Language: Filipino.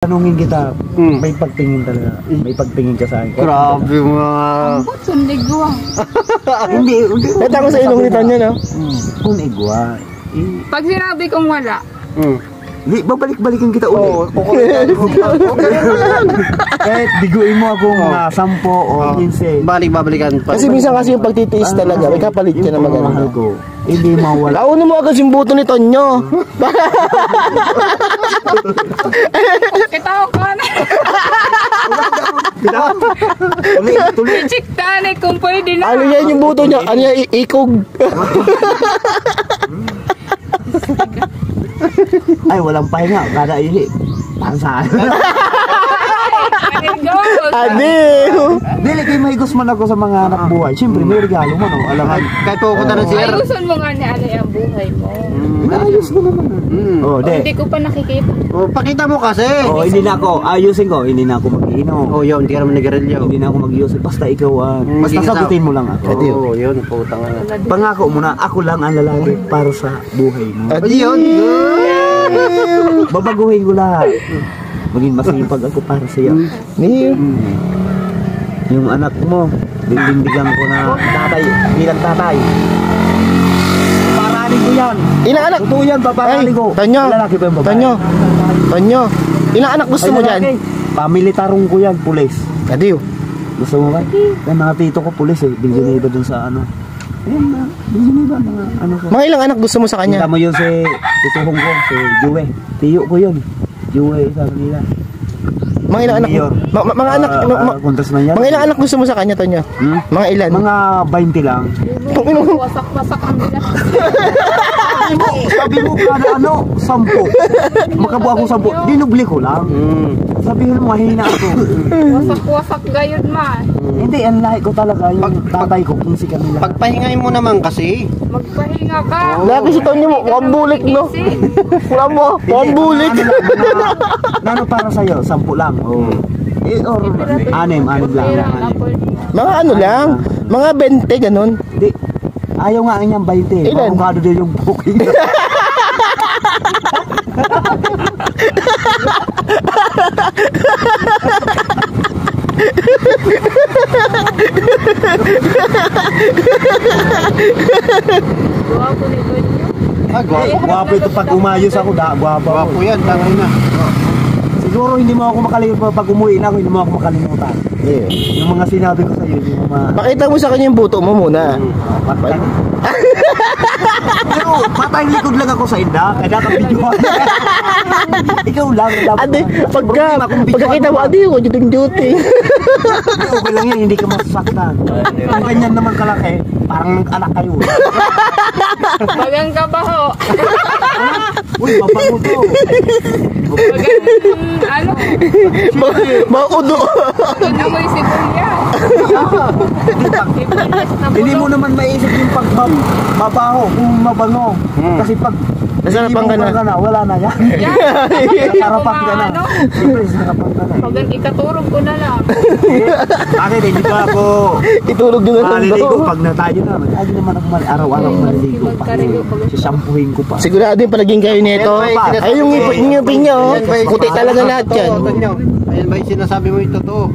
Tanungin kita, may pagtingin talaga. May pagtingin ka sa akin. Grabe mga. Ambot, sundigwa. Hindi. Ito ako sa ilong ni Tanya, no? Kung igwa. Pag sinabi kong wala, Hindi, babalik-balikan kita ulit. Oo, kukulitan ko. Kahit biguin mo akong 10 o 15. Babalikan pa. Kasi minsan kasi yung pagtitiis talaga, may kapalit ka na maganda. Ko. Hindi mawala. Launin mo agad yung buto ni Tonyo. kita ko ka na. Tuloy. Chiktanik kung pwede na. Ano yan yung buto niya? Ano yan? Ikog. Ay, walang pahinga. Kada ihi. Pansa. Adil. Dili, kayo mahigos man ako sa mga anak buhay. Siyempre, may regalo man. Alam mo. Kahit po ako na siya. Ayusan mo nga ni Alay ang buhay mo. Ayos mo naman. Hindi ko pa nakikita. Pakita mo kasi. Hindi na ako. Ayusin ko. Hindi na ako mag-iinom. Yun. Hindi ka naman nag-relyo. Hindi na ako mag-iusin. Basta ikaw, basta sagutin mo lang ako. Yun. Putang na. Pangako mo na, ako lang ang lalaki para sa buhay mo. Yun. Babaguhin ko lahat. Maging masipag ako para sa iyo. Yung anak mo, dindigan ko na tatay, bilang tatay. Paparalin ko yan. Ilang anak? Totoo yan, paparalin ko. Tanyo. Lalaki pa yung babae. Tanyo. Ilang anak gusto mo dyan? Pamilitarong ko yan, pulis. Adiyo. Gusto mo ba? Yung mga tito ko, pulis eh. Binjuniba dun sa ano. Ayun na, binjuniba, mga ano ko. Mga ilang anak gusto mo sa kanya? Kita mo yun si tituhong ko, si Jue. Tiyo ko yun. Jue sa kanila. Mga ilang anak? Mga anak? Mga ilang anak gusto mo sa kanya, Tanyo? Mga ilan? Mga 20 lang. Wasak-wasak ang nila. Sabi mo kada 10. Makabuha ko 10. Dinubli ko lang. Sabihin mo mahina ako. Wasak-wasak gayud man. Hindi, ang lahi ko talaga. Yung tatay ko, 15 kami lang. Pagpahingain mo naman kasi. Magpahinga ka. Lagi si Tonyo mo, wambulik no? Wala mo, wambulik. Nano para sa'yo? 10 lang. Or 6 lang. Mga ano lang, mga 20 ganun. Hindi. Ayaw nga niyang 20. Ilan? Bakong din yung booking. Guwapo ni Tonyo. Guwapo ito pag umayos ako. Guwapo yan, tangin na. Siguro hindi mo ako makalimutan. Pag umuwi na ako, hindi mo ako makalimutan. Yung mga sinabi ko sa'yo, hindi mo Pakita mo sa kanya yung buto mo muna. Patay. Pero patay likod lang ako sa inda. Kaya nakabidyo. Ikaw lang. Ate, pagkakita mo, ate, huwag yung duty. Okay lang yan, hindi ka masasaktan. Kung ganyan naman kalaki, parang anak kayo. Bagang kabaho. Uy, mabango to. Ano? Maudo. Amoy sibuyas. Hindi mo naman maisip yung pagbabaho kung mabango. Kasi pag nasarapan ka na, wala na yan. Nasarapan ka na. Siyempre, nasarapan ka na. Pag ikaturog ko na lang. Bakit hindi pa ako itulog nyo na lang maliligo pag natayo na. Lagi naman ako araw-araw maliligo pa. Sisampuhin ko pa. Sigurado yung palaging kayo nito. Ay, yung ngipin nyo, puti talaga lahat yan. Ayan ba yung sinasabi mo yung totoo?